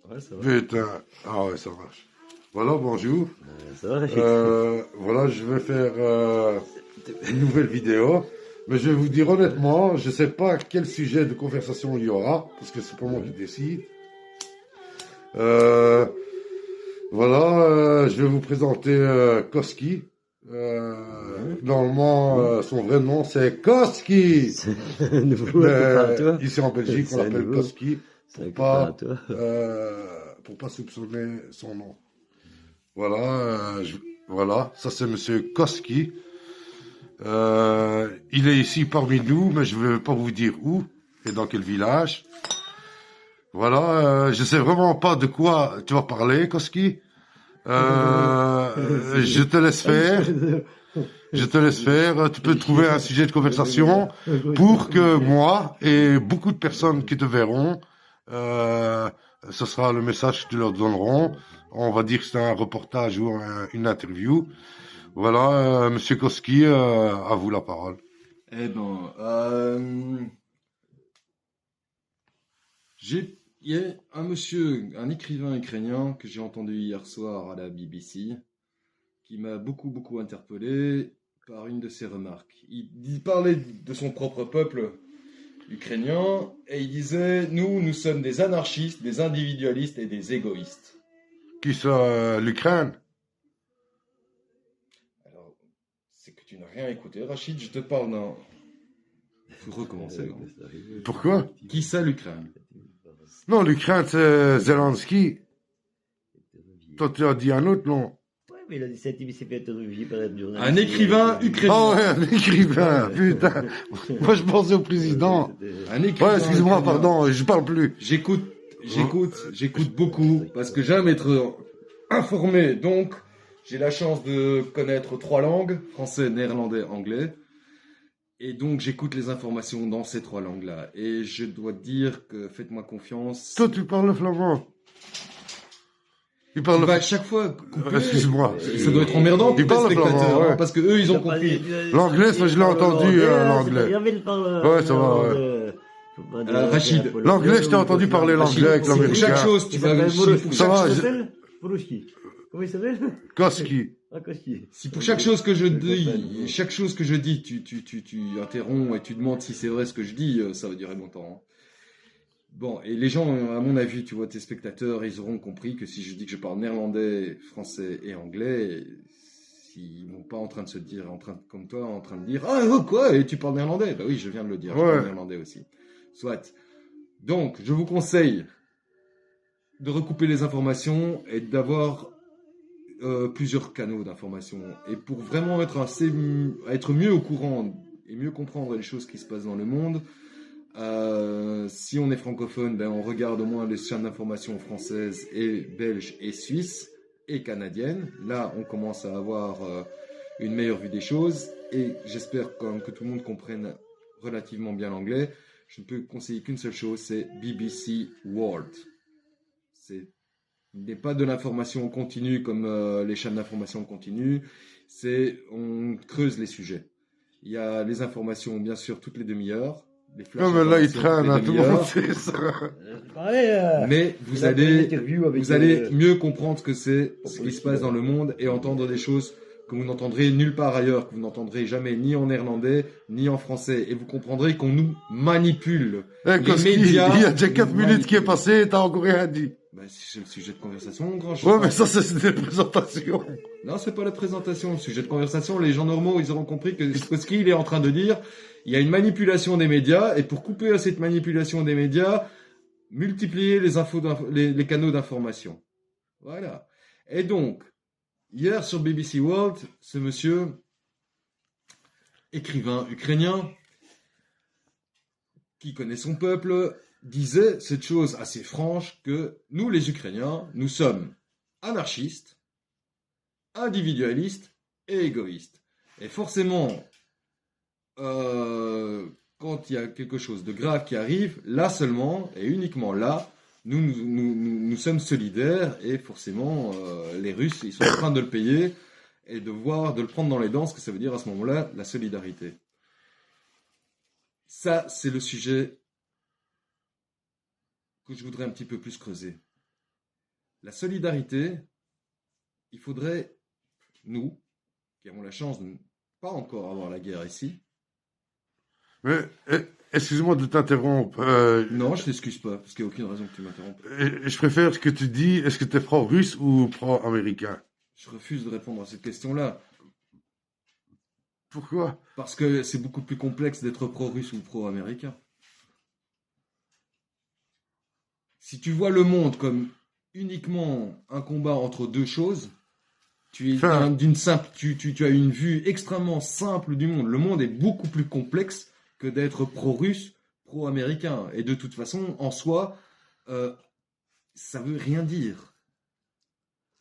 Ouais, ça va. Putain. Ah ouais, ça marche. Voilà, bonjour. Ça va, Rachid? Voilà, je vais faire une nouvelle vidéo. Mais je vais vous dire honnêtement, je ne sais pas quel sujet de conversation il y aura, parce que c'est pas moi qui décide. Euh, voilà, je vais vous présenter Koski. Ouais. Normalement, son vrai nom, c'est Koski. C'est un nouveau copain à toi. Ici en Belgique, on C'est un l'appelle nouveau. Koski C'est un copain à toi. pour pas soupçonner son nom. Voilà, voilà, ça c'est Monsieur Koski. Il est ici parmi nous, mais je ne vais pas vous dire où et dans quel village. Voilà, je sais vraiment pas de quoi tu vas parler, Koski. Je te laisse faire. Je te laisse faire. Tu peux trouver un sujet de conversation pour que moi et beaucoup de personnes qui te verront, ce sera le message que tu leur donneront. On va dire que c'est un reportage ou une interview. Voilà, Monsieur Koski, à vous la parole. Eh ben, il y a un monsieur, un écrivain ukrainien que j'ai entendu hier soir à la BBC, qui m'a beaucoup interpellé par une de ses remarques. Il parlait de son propre peuple ukrainien et il disait, nous sommes des anarchistes, des individualistes et des égoïstes. Qui ça, l'Ukraine? Alors, c'est que tu n'as rien écouté, Rachid, je te parle d'un... Faut recommencer. Hein. Pourquoi? Qui ça, l'Ukraine? Non, l'Ukraine, c'est Zelensky. Toi, tu as dit un autre nom. Ouais, mais il a dit ça, il s'est fait interviewer par un journaliste. Un écrivain ukrainien. Ah ouais, un écrivain, putain. Moi, je pensais au président. Un écrivain. Ouais, excuse-moi, ukrainien. pardon, je parle plus. J'écoute beaucoup parce que j'aime être informé. Donc, j'ai la chance de connaître 3 langues, français, néerlandais, anglais. Et donc, j'écoute les informations dans ces 3 langues-là. Et je dois dire que faites-moi confiance. Toi, tu parles le flamand. Il parle Tu le vas à chaque fois couper. Excuse-moi. Ça doit être emmerdant pour Il les parle le spectateurs, flamand, ouais. hein, parce que eux, ils ont compris. L'anglais, ça, je l'ai entendu, l'anglais. Ouais, ça va, ouais. Rachid. L'anglais, je t'ai entendu parler l'anglais avec Si pour l'américain. chaque chose, tu vas... Ça va, Porouchki. Comment il s'appelle? Koski. Ah, Koski. Si pour chaque chose que je dis, tu interromps et tu demandes si c'est vrai ce que je dis, ça va durer longtemps. Hein. Bon, et les gens, à mon avis, tu vois, tes spectateurs, ils auront compris que si je dis que je parle néerlandais, français et anglais, ils vont pas en train de se dire, comme toi, en train de dire, ah, quoi, et tu parles néerlandais? Bah oui, je viens de le dire, je parle néerlandais aussi. Soit. Donc, je vous conseille de recouper les informations et d'avoir plusieurs canaux d'information. Et pour vraiment être mieux au courant et mieux comprendre les choses qui se passent dans le monde, si on est francophone, ben on regarde au moins les chaînes d'information françaises et belges et suisses et canadiennes. Là, on commence à avoir une meilleure vue des choses et j'espère quand même que tout le monde comprenne relativement bien l'anglais. Je ne peux conseiller qu'une seule chose, c'est BBC World. Il n'est pas de l'information continue comme les chaînes d'information continue, on creuse les sujets. Il y a les informations, bien sûr, toutes les demi-heures. Non, mais là, il traîne, hein, tout le monde sait ça. Mais vous allez mieux comprendre ce que c'est, ce qui se passe dans le monde et entendre des choses que vous n'entendrez nulle part ailleurs, que vous n'entendrez jamais ni en néerlandais, ni en français. Et vous comprendrez qu'on nous manipule. Les médias, il y a déjà 4 minutes qui est passé et t'as encore rien dit. Bah, c'est le sujet de conversation, grand. Ouais, mais ça, c'est des présentations. Non, c'est pas la présentation. Le sujet de conversation, les gens normaux, ils auront compris que ce qu'il est en train de dire, il y a une manipulation des médias, et pour couper à cette manipulation des médias, multiplier les canaux d'information. Voilà. Et donc, hier sur BBC World, ce monsieur, écrivain ukrainien, qui connaît son peuple, disait cette chose assez franche que nous, les Ukrainiens, nous sommes anarchistes, individualistes et égoïstes. Et forcément, quand il y a quelque chose de grave qui arrive, là seulement, et uniquement là, nous sommes solidaires, et forcément, les Russes, ils sont en train de le payer, et de le prendre dans les dents, ce que ça veut dire à ce moment-là, la solidarité. Ça, c'est le sujet que je voudrais un petit peu plus creuser. la solidarité, il faudrait, nous, qui avons la chance de ne pas encore avoir la guerre ici. Mais, excuse-moi de t'interrompre. Non, je t'excuse pas, parce qu'il n'y a aucune raison que tu m'interrompes. Je préfère ce que tu dis. Est-ce que tu es pro-russe ou pro-américain? Je refuse de répondre à cette question-là. Pourquoi? Parce que c'est beaucoup plus complexe d'être pro-russe ou pro-américain. Si tu vois le monde comme uniquement un combat entre deux choses, tu as une vue extrêmement simple du monde. Le monde est beaucoup plus complexe que d'être pro-russe, pro-américain. Et de toute façon, en soi, ça veut rien dire.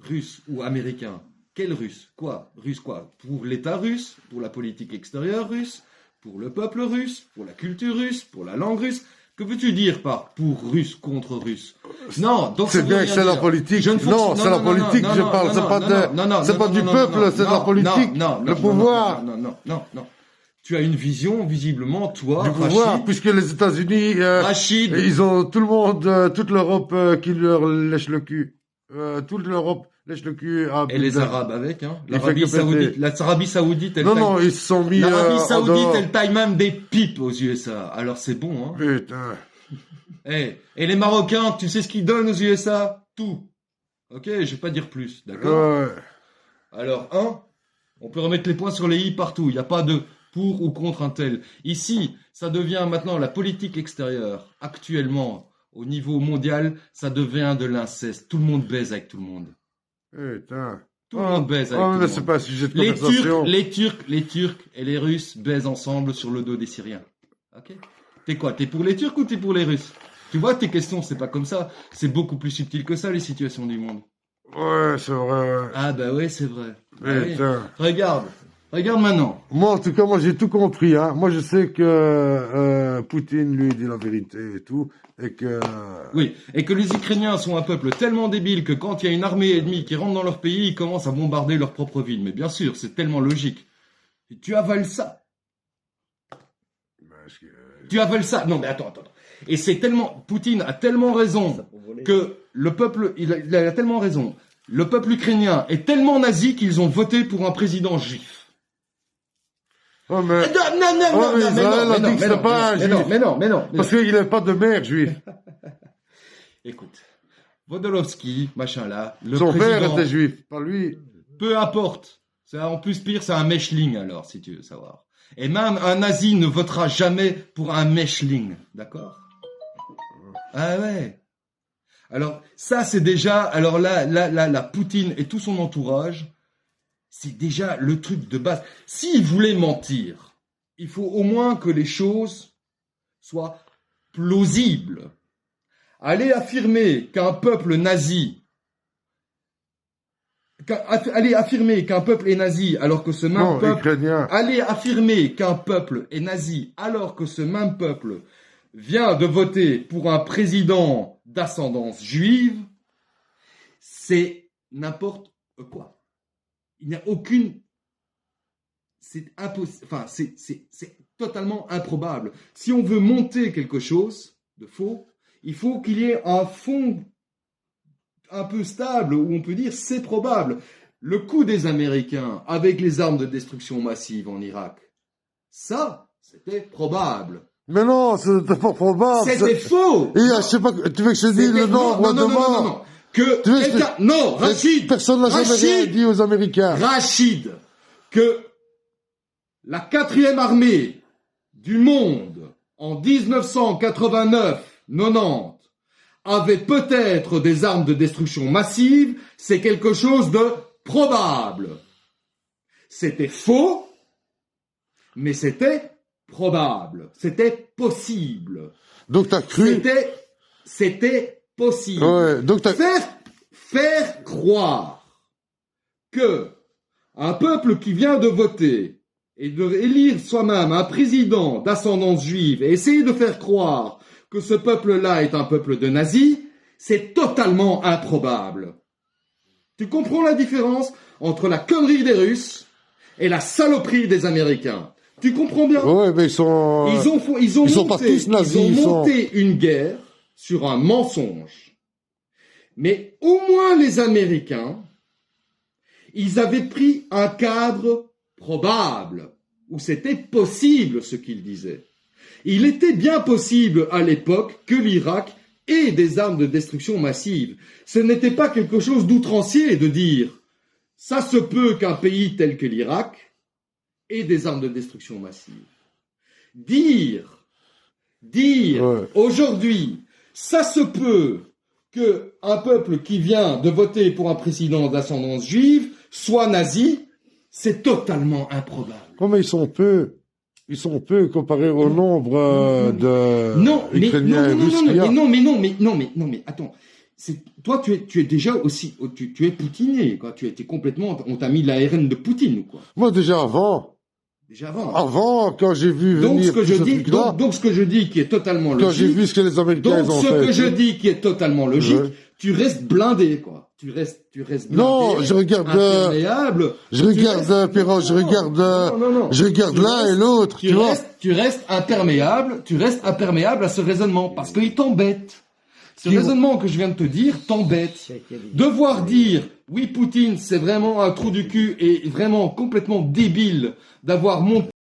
Russe ou américain. Quel russe? Quoi? Russe quoi? Pour l'État russe, pour la politique extérieure russe, pour le peuple russe, pour la culture russe, pour la langue russe. Que veux-tu dire par pour russe contre russe? Non, donc c'est bien que c'est la politique. Non, c'est la politique que je parle. C'est pas du peuple, c'est de la politique. Le pouvoir. Non. Tu as une vision, visiblement, toi, du pouvoir, Rachid, puisque les États-Unis, Rachid, ils ont tout le monde, toute l'Europe qui leur lèche le cul. Toute l'Europe lèche le cul. Et les Arabes avec, hein. L'Arabie Saoudite, elle non, ils se sont mis. L'Arabie Saoudite, elle taille même des pipes aux USA. Alors c'est bon, hein. Putain. Et les Marocains, tu sais ce qu'ils donnent aux USA? Tout. Ok, je vais pas dire plus, d'accord? Ouais. Alors, on peut remettre les points sur les i partout. Il n'y a pas de pour ou contre un tel. Ici, ça devient maintenant la politique extérieure. Actuellement, au niveau mondial, ça devient de l'inceste. Tout le monde baise avec tout le monde. Putain. Tout le monde baise avec tout le monde. C'est pas un sujet de conversation. Les Turcs et les Russes baisent ensemble sur le dos des Syriens. Ok? T'es quoi? T'es pour les Turcs ou t'es pour les Russes? Tu vois, tes questions, c'est pas comme ça. C'est beaucoup plus subtil que ça, les situations du monde. Ouais, c'est vrai. Ouais. Ah bah ouais, c'est vrai. Putain. Regarde maintenant. Moi, en tout cas, j'ai tout compris. Hein. Moi, je sais que Poutine, lui, dit la vérité et tout. Et que... Oui, et que les Ukrainiens sont un peuple tellement débile que quand il y a une armée ennemie qui rentre dans leur pays, ils commencent à bombarder leur propre ville. Mais bien sûr, c'est tellement logique. Et tu avales ça. Tu avales ça. Non, mais attends. Et c'est tellement... Poutine a tellement raison que le peuple... Il a tellement raison. Le peuple ukrainien est tellement nazi qu'ils ont voté pour un président juif. Oh, mais... non. Parce qu'il n'est pas de mère juif. Écoute, Vodolowski, machin là, son père était juif, pas lui. Peu importe. En plus, pire, c'est un Mechling alors, si tu veux savoir. Et même un nazi ne votera jamais pour un Mechling, d'accord? Ah ouais. Alors, ça, c'est déjà... Alors là, la Poutine et tout son entourage... C'est déjà le truc de base. S'il voulait mentir, il faut au moins que les choses soient plausibles. Aller affirmer qu'un peuple nazi, aller affirmer qu'un peuple est nazi alors que ce même peuple, aller affirmer qu'un peuple est nazi alors que ce même peuple vient de voter pour un président d'ascendance juive, c'est n'importe quoi. Il n'y a aucune... C'est impossible. Enfin, c'est totalement improbable. Si on veut monter quelque chose de faux, il faut qu'il y ait un fond un peu stable où on peut dire c'est probable. Le coup des Américains avec les armes de destruction massive en Irak, ça, c'était probable. Mais non, c'était pas probable. C'était faux. Et je sais pas, tu veux que je te dise le nombre de morts? Non. Non, Rachid. Personne n'a jamais rien dit aux Américains. Rachid, que la 4e armée du monde en 1989-90 avait peut-être des armes de destruction massive, c'est quelque chose de probable. C'était faux, mais c'était probable. C'était possible. Donc t'as cru. C'était possible. Ouais, donc faire croire que un peuple qui vient de voter et de élire soi-même un président d'ascendance juive et essayer de faire croire que ce peuple-là est un peuple de nazis, c'est totalement improbable. Tu comprends la différence entre la connerie des Russes et la saloperie des Américains? Tu comprends bien? Ouais, mais ils sont pas tous nazis. Ils ont monté une guerre sur un mensonge. Mais au moins les Américains, ils avaient pris un cadre probable, où c'était possible ce qu'ils disaient. Il était bien possible à l'époque que l'Irak ait des armes de destruction massive. Ce n'était pas quelque chose d'outrancier de dire « ça se peut qu'un pays tel que l'Irak ait des armes de destruction massive ». Dire aujourd'hui, ça se peut que un peuple qui vient de voter pour un président d'ascendance juive soit nazi, c'est totalement improbable. Comment ils sont peu comparés au nombre de Ukrainiens et Russes qu'il y a. Mais attends. Toi, tu es déjà aussi, tu es poutinier, quoi. Tu étais complètement, on t'a mis l'ARN de Poutine, quoi. Moi, déjà avant. Avant, quand j'ai vu venir donc ce que je dis qui est totalement logique. Quand j'ai vu ce que les Américains ont fait. Donc ce que je dis qui est totalement logique, tu restes blindé, quoi. Tu restes blindé. Non, je regarde, imperméable. Je regarde l'un et l'autre, tu vois. Tu restes imperméable à ce raisonnement, parce qu'il t'embête. Ce raisonnement que je viens de te dire t'embête. Devoir dire, oui, Poutine, c'est vraiment un trou du cul et vraiment complètement débile d'avoir monté